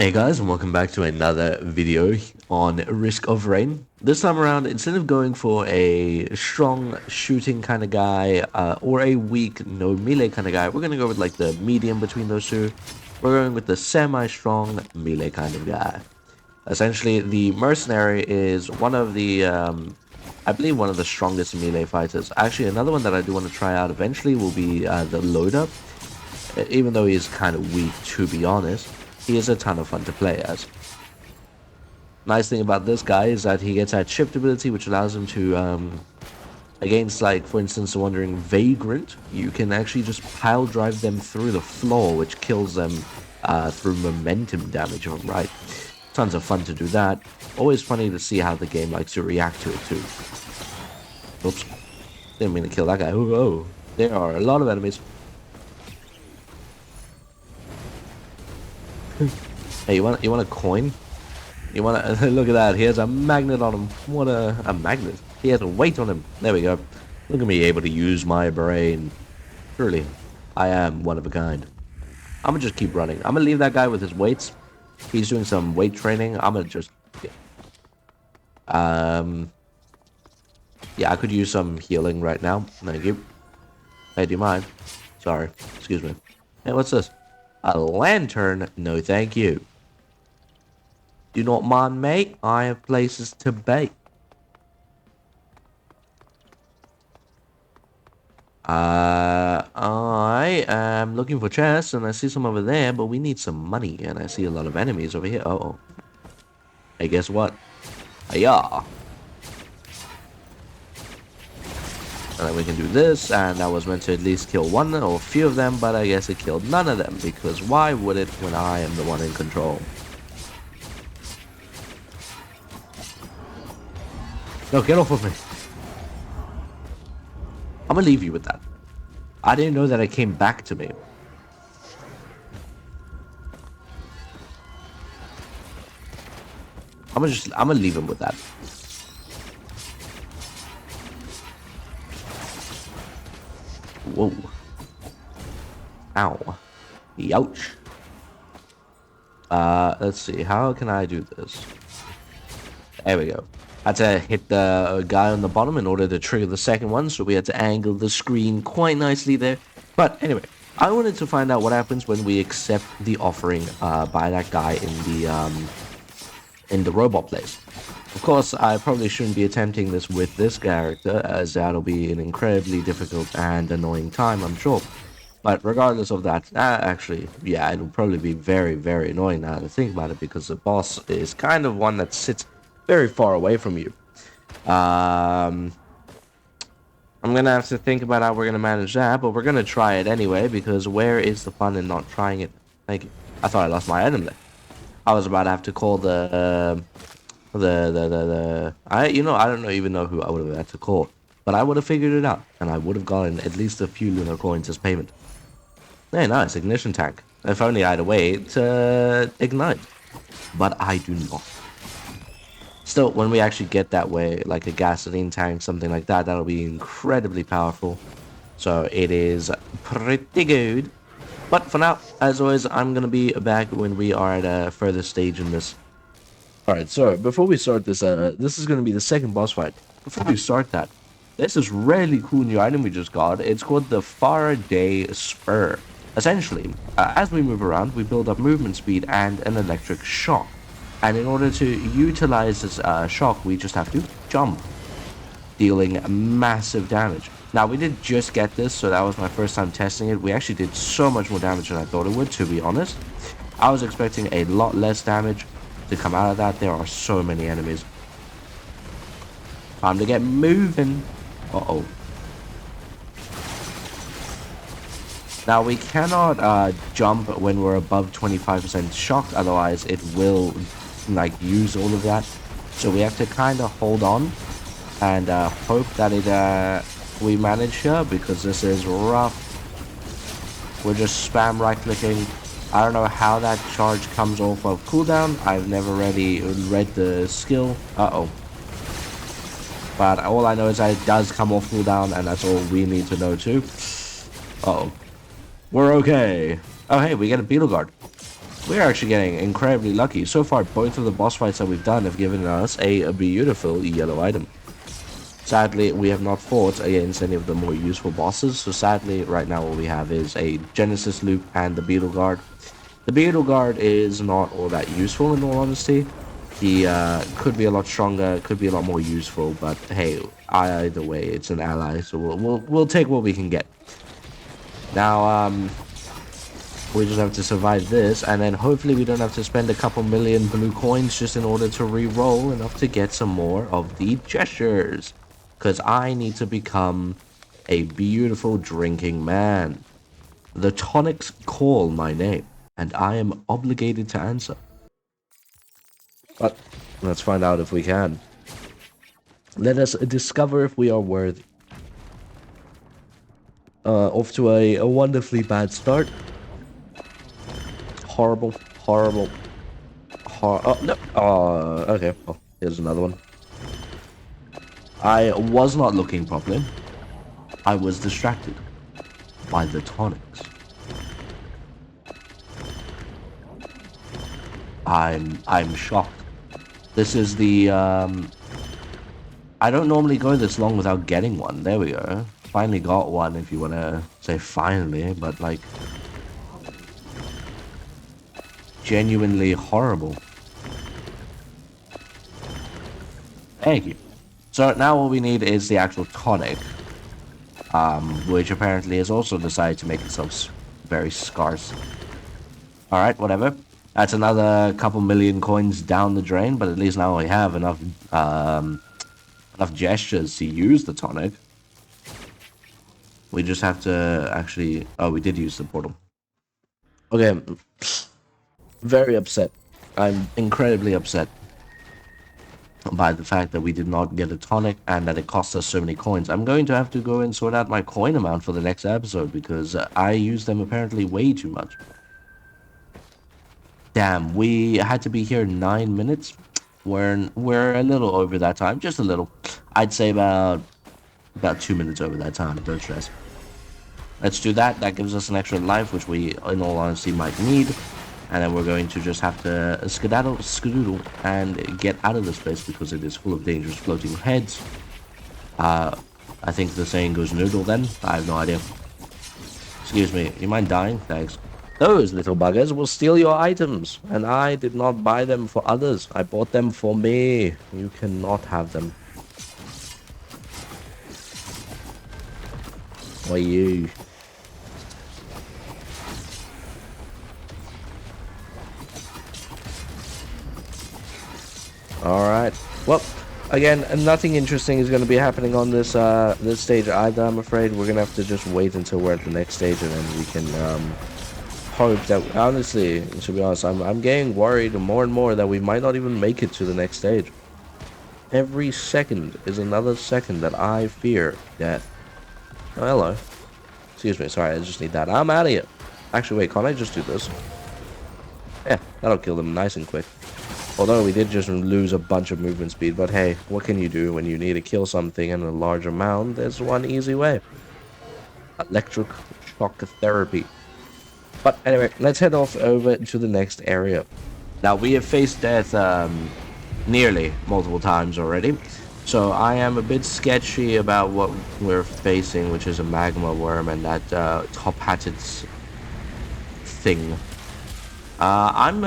Hey guys, and welcome back to another video on Risk of Rain. This time around, instead of going for a strong shooting kind of guy or a weak no melee kind of guy, we're going to go with like the medium between those two. We're going with the semi-strong melee kind of guy. Essentially, the mercenary is one of the, I believe one of the strongest melee fighters. Actually, another one that I do want to try out eventually will be the loader. Even though he's kind of weak, to be honest, he is a ton of fun to play as. Nice thing about this guy is that he gets that shift ability, which allows him to, against, like, for instance, the Wandering Vagrant, you can actually just pile drive them through the floor, which kills them through momentum damage, if I'm right. Tons of fun to do that. Always funny to see how the game likes to react to it, too. Oops. Didn't mean to kill that guy. Oh, there are a lot of enemies. Hey, you want a coin? You want to look at that? He has a magnet on him. What a magnet! He has a weight on him. There we go. Look at me able to use my brain. Truly, I am one of a kind. I'm gonna just keep running. I'm gonna leave that guy with his weights. He's doing some weight training. I'm gonna just yeah, I could use some healing right now. Thank you. Hey, do you mind? Sorry. Excuse me. Hey, what's this? A lantern? No, thank you. Do not mind, mate. I have places to be. I am looking for chests, and I see some over there, but we need some money, and I see a lot of enemies over here. Uh-oh. Hey, guess what? Yeah. And then we can do this, and that was meant to at least kill one or a few of them, but I guess it killed none of them, because why would it when I am the one in control? No, get off of me. I'm gonna leave you with that. I didn't know that it came back to me. I'm gonna leave him with that. Whoa. Ow. Youch. Let's see. How can I do this? There we go. I had to hit the guy on the bottom in order to trigger the second one, so we had to angle the screen quite nicely there. But anyway, I wanted to find out what happens when we accept the offering by that guy in the robot place. Of course, I probably shouldn't be attempting this with this character, as that'll be an incredibly difficult and annoying time, I'm sure. But regardless of that, actually, yeah, it'll probably be very, very annoying now to think about it, because the boss is kind of one that sits very far away from you. I'm gonna have to think about how we're gonna manage that, but we're gonna try it anyway, because where is the fun in not trying it? Thank you. I thought I lost my item there. I was about to have to call I don't even know who I would have had to call, but I would have figured it out, and I would have gotten at least a few lunar coins as payment. Hey, nice ignition tank. If only I had a way to ignite, but I do not. Still, when we actually get that way, like a gasoline tank, something like that, that'll be incredibly powerful. So it is pretty good. But for now, as always, I'm going to be back when we are at a further stage in this. Alright, so before we start this, this is going to be the second boss fight. Before we start that, there's this really cool new item we just got. It's called the Faraday Spur. Essentially, as we move around, we build up movement speed and an electric shock. And in order to utilize this shock, we just have to jump, dealing massive damage. Now, we did just get this, so that was my first time testing it. We actually did so much more damage than I thought it would, to be honest. I was expecting a lot less damage to come out of that. There are so many enemies. Time to get moving. Uh-oh. Now, we cannot jump when we're above 25% shocked, otherwise it will like use all of that. So we have to kind of hold on and hope that we manage here, because this is rough. We're just spam right clicking. I don't know how that charge comes off of cooldown. I've never really read the skill. Uh-oh. But all I know is that it does come off cooldown, and that's all we need to know too. Uh-oh. We're okay. Oh, hey, we get a beetle guard. We're actually getting incredibly lucky. So far, both of the boss fights that we've done have given us a beautiful yellow item. Sadly, we have not fought against any of the more useful bosses, so sadly, right now what we have is a Genesis Loop and the Beetle Guard. The Beetle Guard is not all that useful, in all honesty. He could be a lot stronger, could be a lot more useful, but hey, either way, it's an ally, so we'll take what we can get. Now, we just have to survive this, and then hopefully we don't have to spend a couple million blue coins just in order to re-roll enough to get some more of the gestures. Because I need to become a beautiful drinking man. The tonics call my name, and I am obligated to answer. But let's find out if we can. Let us discover if we are worthy. Off to a wonderfully bad start. Horrible, horrible. Oh, no. Okay. Well, here's another one. I was not looking properly. I was distracted by the tonics. I'm shocked. This is the I don't normally go this long without getting one. There we go. Finally got one, if you want to say finally, but like genuinely horrible. Thank you. So now all we need is the actual tonic, which apparently has also decided to make itself very scarce. Alright, whatever. That's another couple million coins down the drain, but at least now we have enough gestures to use the tonic. We just have to actually... Oh, we did use the portal. Okay. Very upset. I'm incredibly upset by the fact that we did not get a tonic and that it cost us so many coins. I'm going to have to go and sort out my coin amount for the next episode because I used them apparently way too much. Damn, we had to be here 9 minutes. We're a little over that time, just a little. I'd say about 2 minutes over that time, don't stress. Let's do that. That gives us an extra life, which we, in all honesty, might need. And then we're going to just have to skedoodle, and get out of this place because it is full of dangerous floating heads. I think the saying goes noodle then. I have no idea. Excuse me, you mind dying? Thanks. Those little buggers will steal your items, and I did not buy them for others. I bought them for me. You cannot have them. Why you? Alright. Well, again, nothing interesting is going to be happening on this this stage either, I'm afraid. We're going to have to just wait until we're at the next stage, and then we can hope that... Honestly, to be honest, I'm getting worried more and more that we might not even make it to the next stage. Every second is another second that I fear death. Oh, hello. Excuse me, sorry, I just need that. I'm out of here. Actually, wait, can't I just do this? Yeah, that'll kill them nice and quick. Although we did just lose a bunch of movement speed, but hey, what can you do when you need to kill something in a large amount? There's one easy way. Electric shock therapy. But anyway, let's head off over to the next area. Now, we have faced death nearly multiple times already. So I am a bit sketchy about what we're facing, which is a magma worm and that top-hatted thing. I'm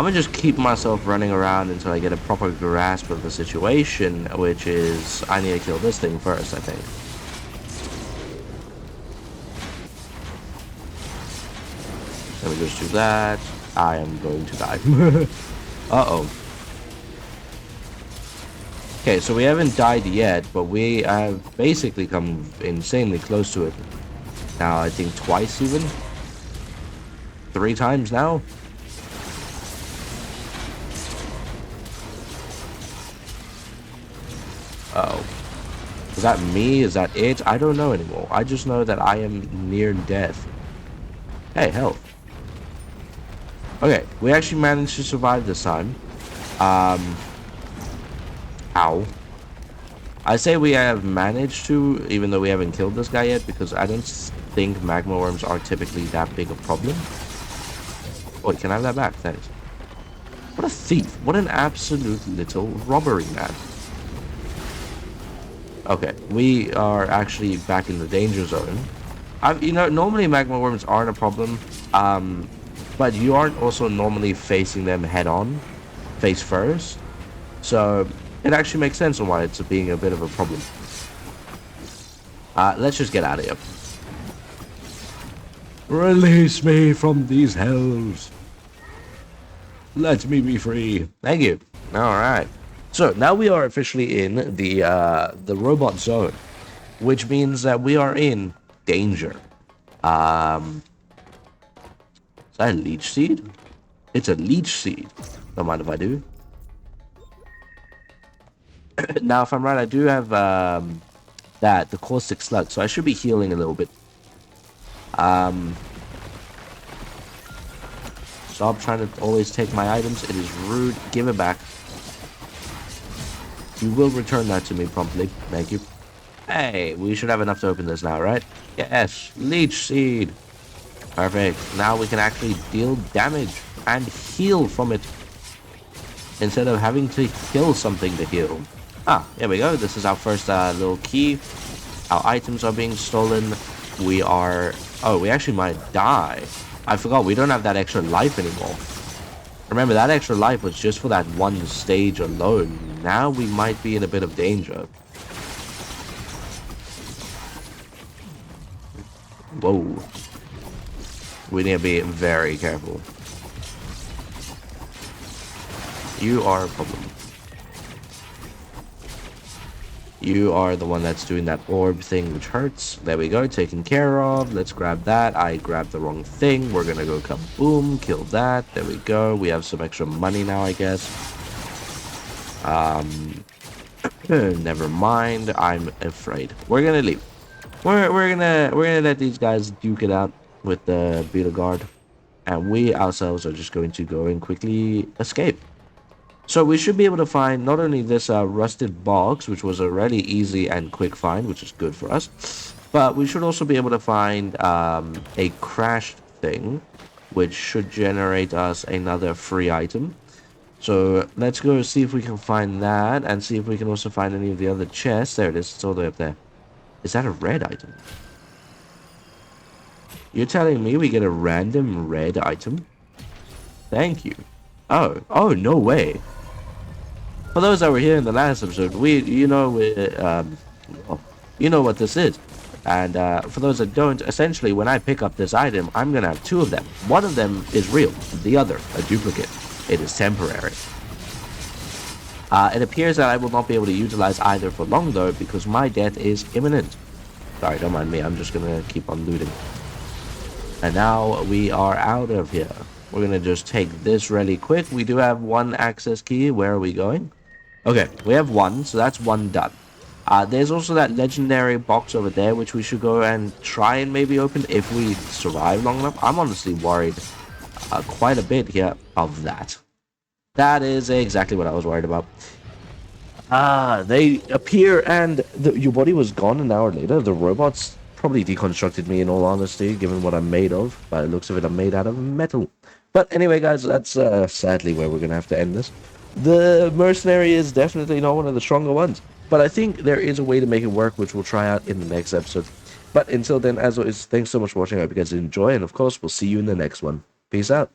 gonna just keep myself running around until I get a proper grasp of the situation, which is I need to kill this thing first, I think. Let me just do that. I am going to die. Uh-oh. Okay, so we haven't died yet, but we have basically come insanely close to it. Now, I think twice even. 3 times now. Uh-oh. Is that me? Is that it? I don't know anymore. I just know that I am near death. Hey, health. Okay, we actually managed to survive this time. Ow. I say we have managed to, even though we haven't killed this guy yet, because I don't think magma worms are typically that big a problem. Oh, can I have that back? Thanks. What a thief. What an absolute little robbery, man. Okay, we are actually back in the danger zone. Normally magma worms aren't a problem, but you aren't also normally facing them head on, face first. So it actually makes sense on why it's being a bit of a problem. Let's just get out of here. Release me from these hells. Let me be free. Thank you. All right. So now we are officially in the robot zone, which means that we are in danger. Is that a leech seed? It's a leech seed. Don't mind if I do. Now, if I'm right, I do have the caustic slug, so I should be healing a little bit. Stop trying to always take my items. It is rude. Give it back. You will return that to me promptly. Thank you. Hey, we should have enough to open this now, right? Yes. Leech seed. Perfect. Now we can actually deal damage and heal from it, instead of having to kill something to heal. Here we go. This is our first little key. Our items are being stolen. We actually might die. I forgot, we don't have that extra life anymore. Remember, that extra life was just for that one stage alone. Now we might be in a bit of danger. Whoa. We need to be very careful. You are a problem. You are the one that's doing that orb thing, which hurts. There we go, taken care of. Let's grab that. I grabbed the wrong thing. We're gonna go kaboom, kill that. There we go. We have some extra money now, I guess. Never mind. I'm afraid. We're gonna leave. We're gonna let these guys duke it out with the beetle guard, and we ourselves are just going to go and quickly escape. So we should be able to find not only this rusted box, which was a really easy and quick find, which is good for us, but we should also be able to find a crashed thing, which should generate us another free item. So let's go see if we can find that, and see if we can also find any of the other chests. There it is. It's all the way up there. Is that a red item? You're telling me we get a random red item? Thank you. Oh, no way. For those that were here in the last episode, you know what this is. And for those that don't, essentially, when I pick up this item, I'm going to have two of them. One of them is real, the other, a duplicate. It is temporary. It appears that I will not be able to utilize either for long, though, because my death is imminent. Sorry, don't mind me. I'm just going to keep on looting. And now we are out of here. We're going to just take this really quick. We do have one access key. Where are we going? Okay, we have one, so that's one done. There's also that legendary box over there, which we should go and try and maybe open if we survive long enough. I'm honestly worried quite a bit here of that. That is exactly what I was worried about. They appear and your body was gone an hour later. The robots probably deconstructed me, in all honesty, given what I'm made of. By the looks of it, I'm made out of metal. But anyway, guys, that's sadly where we're going to have to end this. The mercenary is definitely not one of the stronger ones, but I think there is a way to make it work, which we'll try out in the next episode. But until then, as always, thanks so much for watching. I hope you guys enjoy, and of course, we'll see you in the next one. Peace out.